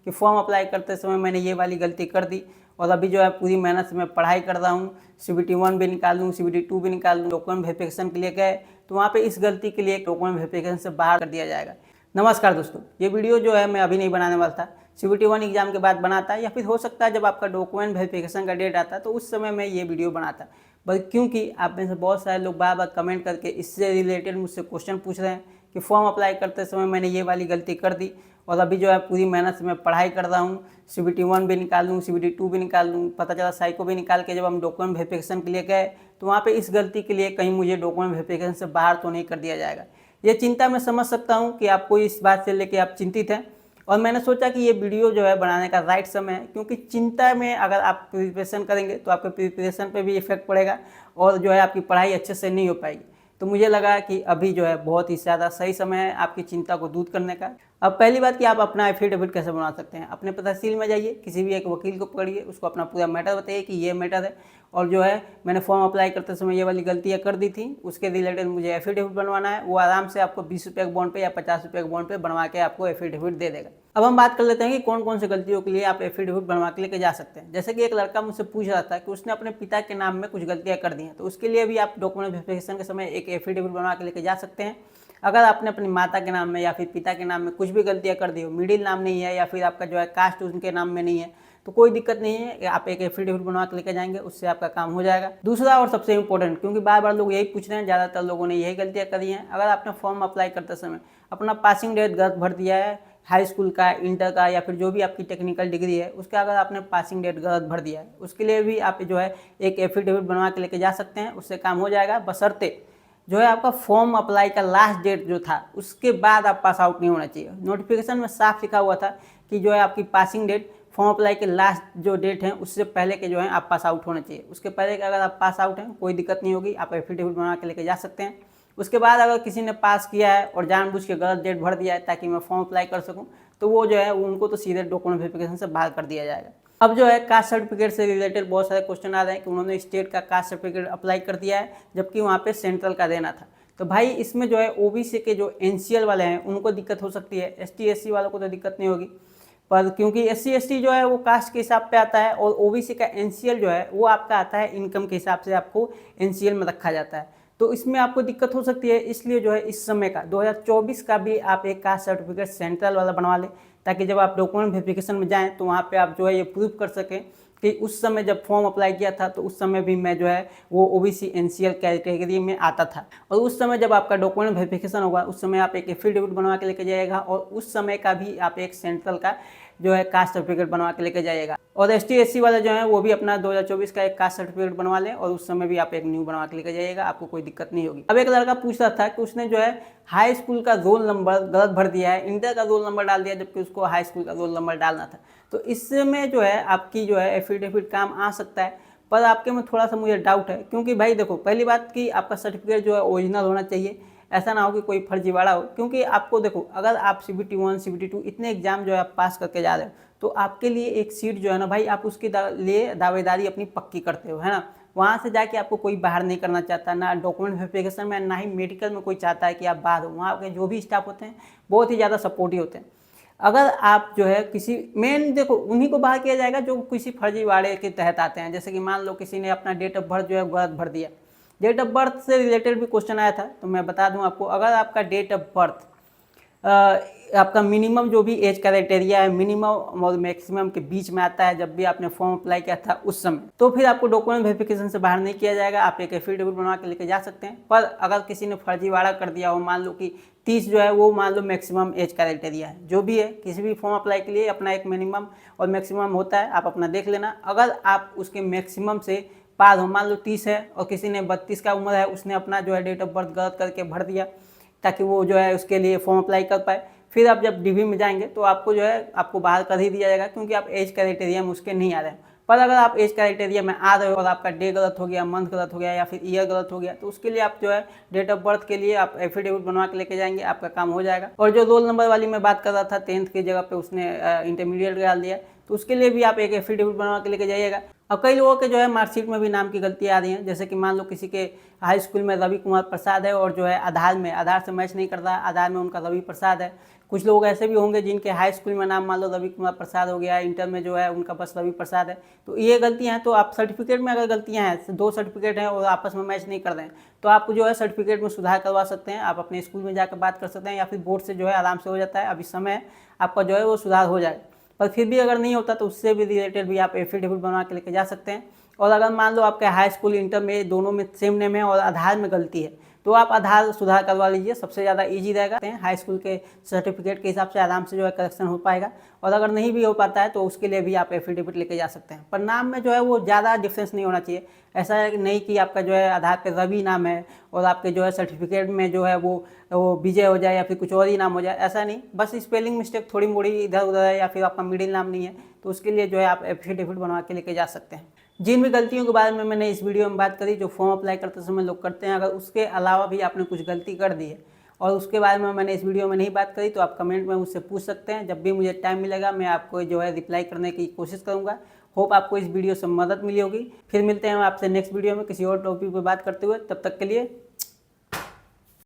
कि form apply करते समय मैंने ये वाली गलती कर दी और अभी जो है पूरी मेहनत से मैं पढ़ाई कर रहा हूँ, CBT 1 भी निकाल लूँ, CBT 2 भी निकाल लूँ, डॉक्यूमेंट वेरिफिकेशन के लिए गए तो वहाँ पे इस गलती के लिए डॉक्यूमेंट वेरिफिकेशन से बाहर कर दिया जाएगा। नमस्कार दोस्तों, ये वीडियो जो है मैं अभी नहीं बनाने वाला था, CBT 1 एग्जाम के बाद बनाता है या फिर हो सकता है जब आपका डॉक्यूमेंट वेरिफिकेशन का डेट आता है तो उस समय मैं ये वीडियो बनाता। बट क्योंकि आप में से बहुत सारे लोग बार बार कमेंट करके इससे रिलेटेड मुझसे क्वेश्चन पूछ रहे हैं कि फॉर्म अप्लाई करते समय मैंने ये वाली गलती कर दी और अभी जो है पूरी मेहनत से मैं पढ़ाई कर रहा हूँ, CBT 1 भी निकाल लूँ, CBT 2 भी निकाल लूँ, पता चला साइको भी निकाल के जब हम डॉक्यूमेंट वेरिफिकेशन के लिए गए तो वहाँ पे इस गलती के लिए कहीं मुझे डॉक्यूमेंट वेरिफिकेशन से बाहर तो नहीं कर दिया जाएगा। ये चिंता मैं समझ सकता हूँ कि आपको इस बात से लेके आप चिंतित हैं और मैंने सोचा कि ये वीडियो जो है बनाने का राइट समय है, क्योंकि चिंता में अगर आप प्रिपरेशन करेंगे तो आपके प्रिपरेशन पे भी इफेक्ट पड़ेगा और जो है आपकी पढ़ाई अच्छे से नहीं हो पाएगी। तो मुझे लगा कि अभी जो है बहुत ही ज़्यादा सही समय है आपकी चिंता को दूर करने का। अब पहली बात कि आप अपना एफिडेविट कैसे बना सकते हैं। अपने तहसील में जाइए, किसी भी एक वकील को पकड़िए, उसको अपना पूरा मैटर बताइए कि ये मैटर है और जो है मैंने फॉर्म अप्लाई करते समय ये वाली गलतियाँ कर दी थी, उसके रिलेटेड मुझे एफिडेविट बनवाना है। वो आराम से आपको 20 रुपये के बॉन्ड पे या 50 रुपये के बॉन्ड पे बनवा के आपको एफिडेविट दे देगा। अब हम बात कर लेते हैं कि कौन कौन सी गलतियों के लिए आप एफिडेविट बनवा के लेके जा सकते हैं। जैसे कि एक लड़का मुझसे पूछ रहा था कि उसने अपने पिता के नाम में कुछ गलतियाँ कर दी हैं, तो उसके लिए भी आप डॉक्यूमेंट वेरिफिकेशन के समय एक एफिडेविट बनवा के लेके जा सकते हैं। अगर आपने अपनी माता के नाम में या फिर पिता के नाम में कुछ भी गलतियाँ कर दी हो, मिडिल नाम नहीं है या फिर आपका जो है कास्ट उनके नाम में नहीं है, तो कोई दिक्कत नहीं है, आप एक एफिडेविट बनवा के लेके जाएंगे, उससे आपका काम हो जाएगा। दूसरा और सबसे इंपॉर्टेंट, क्योंकि बार बार लोग यही पूछ रहे हैं, ज़्यादातर लोगों ने यही गलतियाँ करी हैं, अगर आपने फॉर्म अप्लाई करते समय अपना पासिंग डेट गलत भर दिया है, हाई स्कूल का, इंटर का या फिर जो भी आपकी टेक्निकल डिग्री है उसका अगर आपने पासिंग डेट गलत भर दिया है, उसके लिए भी आप जो है एक एफिडेविट बनवा के लेके जा सकते हैं, उससे काम हो जाएगा। बशर्ते जो है आपका फॉर्म अप्लाई का लास्ट डेट जो था उसके बाद आप पास आउट नहीं होना चाहिए। नोटिफिकेशन में साफ लिखा हुआ था कि जो है आपकी पासिंग डेट फॉर्म अप्लाई के लास्ट जो डेट है उससे पहले के जो है आप पास आउट होना चाहिए। उसके पहले के अगर आप पास आउट हैं कोई दिक्कत नहीं होगी, आप एफिडेविट बना के लेके जा सकते हैं। उसके बाद अगर किसी ने पास किया है और जानबूझ के गलत डेट भर दिया है ताकि मैं फॉर्म अप्लाई कर सकूं, तो वो जो है उनको तो सीधे डॉक्यूमेंट वेरिफिकेशन से बाहर कर दिया जाएगा। अब जो है कास्ट सर्टिफिकेट से रिलेटेड बहुत सारे क्वेश्चन आ रहे हैं कि उन्होंने स्टेट का कास्ट सर्टिफिकेट अप्लाई कर दिया है जबकि वहाँ पे सेंट्रल का देना था। तो भाई इसमें जो है ओबीसी के जो एनसीएल वाले हैं उनको दिक्कत हो सकती है, एसटी एससी वालों को तो दिक्कत नहीं होगी, पर क्योंकि एससी एसटी जो है वो कास्ट के हिसाब पे आता है और ओबीसी का एनसीएल जो है वो आपका आता है इनकम के हिसाब से, आपको एनसीएल में रखा जाता है, तो इसमें आपको दिक्कत हो सकती है। इसलिए जो है इस समय का 2024 का भी आप एक कास्ट सर्टिफिकेट सेंट्रल वाला बनवा लें ताकि जब आप डॉक्यूमेंट वेरिफिकेशन में जाएँ तो वहाँ पर आप जो है ये प्रूव कर सकें कि उस समय जब फॉर्म अप्लाई किया था तो उस समय भी मैं जो है वो ओबीसी एनसीएल कैटेगरी में आता था। और उस समय जब आपका डॉक्यूमेंट वेरिफिकेशन होगा उस समय आप एक एफिडेविट बनवा के लेके जाइएगा और उस समय का भी आप एक सेंट्रल का जो है कास्ट सर्टिफिकेट बनवा के लेके जाइएगा। और एसटी एससी वाले जो है वो भी अपना 2024 का एक कास्ट सर्टिफिकेट बनवा लें और उस समय भी आप एक न्यू बनवा के लेके जाइएगा, आपको कोई दिक्कत नहीं होगी। अब एक लड़का पूछ रहा था कि उसने जो है हाई स्कूल का रोल नंबर गलत भर दिया है, इंटर का रोल नंबर डाल दिया जबकि उसको हाई स्कूल का रोल नंबर डालना था। तो इसमें जो है आपकी जो है एफिडेविट काम आ सकता है, पर आपके में थोड़ा सा मुझे डाउट है, क्योंकि भाई देखो पहली बात कि आपका सर्टिफिकेट जो है ओरिजिनल होना चाहिए, ऐसा ना हो कि कोई फर्जीवाड़ा हो। क्योंकि आपको देखो अगर आप CBT 1 CBT 2 इतने एग्जाम जो है आप पास करके जा रहे हो तो आपके लिए एक सीट जो है ना भाई, आप उसके लिए दावेदारी अपनी पक्की करते हो, है ना। वहाँ से जाके आपको कोई बाहर नहीं करना चाहता, ना डॉक्यूमेंट वेरिफिकेशन में ना ही मेडिकल में कोई चाहता है कि आप बाहर हो। वहाँ के जो भी स्टाफ होते हैं बहुत ही ज़्यादा सपोर्टिव होते हैं। अगर आप जो है किसी मेन देखो उन्हीं को बाहर किया जाएगा जो किसी फर्जीवाड़े के तहत आते हैं। जैसे कि मान लो किसी ने अपना डेट ऑफ बर्थ जो है गलत भर दिया, डेट ऑफ बर्थ से रिलेटेड भी क्वेश्चन आया था, तो मैं बता दूं आपको, अगर आपका डेट ऑफ बर्थ आपका मिनिमम जो भी एज क्राइटेरिया है मिनिमम और मैक्सिमम के बीच में आता है जब भी आपने फॉर्म अप्लाई किया था उस समय, तो फिर आपको डॉक्यूमेंट वेरिफिकेशन से बाहर नहीं किया जाएगा, आप एक एफिडेविट बनवा के लेके जा सकते हैं। पर अगर किसी ने फर्जीवाड़ा कर दिया हो, मान लो कि 30 जो है वो मान लो मैक्सिमम एज क्राइटेरिया है, जो भी है किसी भी फॉर्म अप्लाई के लिए अपना एक मिनिमम और मैक्सिमम होता है, आप अपना देख लेना। अगर आप उसके मैक्सिमम से पार हो, मान लो 30 है और किसी ने 32 का उम्र है, उसने अपना जो है डेट ऑफ बर्थ गलत करके भर दिया ताकि वो जो है उसके लिए फॉर्म अप्लाई कर पाए, फिर आप जब डीवी में जाएंगे तो आपको जो है आपको बाहर कर ही दिया जाएगा, क्योंकि आप एज क्राइटेरिया में उसके नहीं आ रहे हैं। पर अगर आप एज क्राइटेरिया में आ रहे हो और आपका डे गलत हो गया, मंथ गलत हो गया या फिर ईयर गलत हो गया, तो उसके लिए आप जो है डेट ऑफ बर्थ के लिए आप एफिडेविट बनवा के लेके जाएंगे, आपका काम हो जाएगा। और जो रोल नंबर वाली मैं बात कर रहा था 10th की जगह पे उसने इंटरमीडिएट डाल दिया, तो उसके लिए भी आप एक एफिडेविट बनवा के लेके जाइएगा। और कई लोगों के जो है मार्कशीट में भी नाम की गलतियाँ आ रही हैं, जैसे कि मान लो किसी के हाई स्कूल में रवि कुमार प्रसाद है और जो है आधार से मैच नहीं करता, आधार में उनका रवि प्रसाद है। कुछ लोग ऐसे भी होंगे जिनके हाई स्कूल में नाम मान लो रवि कुमार प्रसाद हो गया, इंटर में जो है उनका बस रवि प्रसाद है। तो ये गलतियाँ हैं। तो आप सर्टिफिकेट में अगर गलतियाँ हैं, 2 सर्टिफिकेट हैं और आपस में मैच नहीं कर रहे हैं, तो आप जो है सर्टिफिकेट में सुधार करवा सकते हैं। आप अपने स्कूल में जाकर बात कर सकते हैं या फिर बोर्ड से जो है आराम से हो जाता है। अभी समय है, आपका जो है वो सुधार हो जाए। पर फिर भी अगर नहीं होता तो उससे भी रिलेटेड भी आप एफिडेविट बनवा के लेके जा सकते हैं। और अगर मान लो आपके हाई स्कूल इंटर में दोनों में सेम नेम है और आधार में गलती है, तो आप आधार सुधार करवा लीजिए, सबसे ज़्यादा इजी रहेगा। हाई स्कूल के सर्टिफिकेट के हिसाब से आराम से जो है करेक्शन हो पाएगा। और अगर नहीं भी हो पाता है तो उसके लिए भी आप एफिडेविट लेके जा सकते हैं। पर नाम में जो है वो ज़्यादा डिफरेंस नहीं होना चाहिए। ऐसा नहीं कि आपका जो है आधार पे रवि नाम है और आपके जो है सर्टिफिकेट में जो है वो विजय हो जाए या फिर कुछ और ही नाम हो जाए, ऐसा नहीं। बस स्पेलिंग मिस्टेक थोड़ी मोड़ी इधर उधर है या फिर आपका मिडिल नाम नहीं है, तो उसके लिए जो है आप एफिडेविट बनवा के लेके जा सकते हैं। जिन भी गलतियों के बारे में मैंने इस वीडियो में बात करी, जो फॉर्म अप्लाई करते समय लोग करते हैं, अगर उसके अलावा भी आपने कुछ गलती कर दी है और उसके बारे में मैंने इस वीडियो में नहीं बात करी, तो आप कमेंट में मुझसे पूछ सकते हैं। जब भी मुझे टाइम मिलेगा मैं आपको जो है रिप्लाई करने की कोशिश करूँगा। होप आपको इस वीडियो से मदद मिली होगी। फिर मिलते हैं आपसे नेक्स्ट वीडियो में किसी और टॉपिक पर बात करते हुए। तब तक के लिए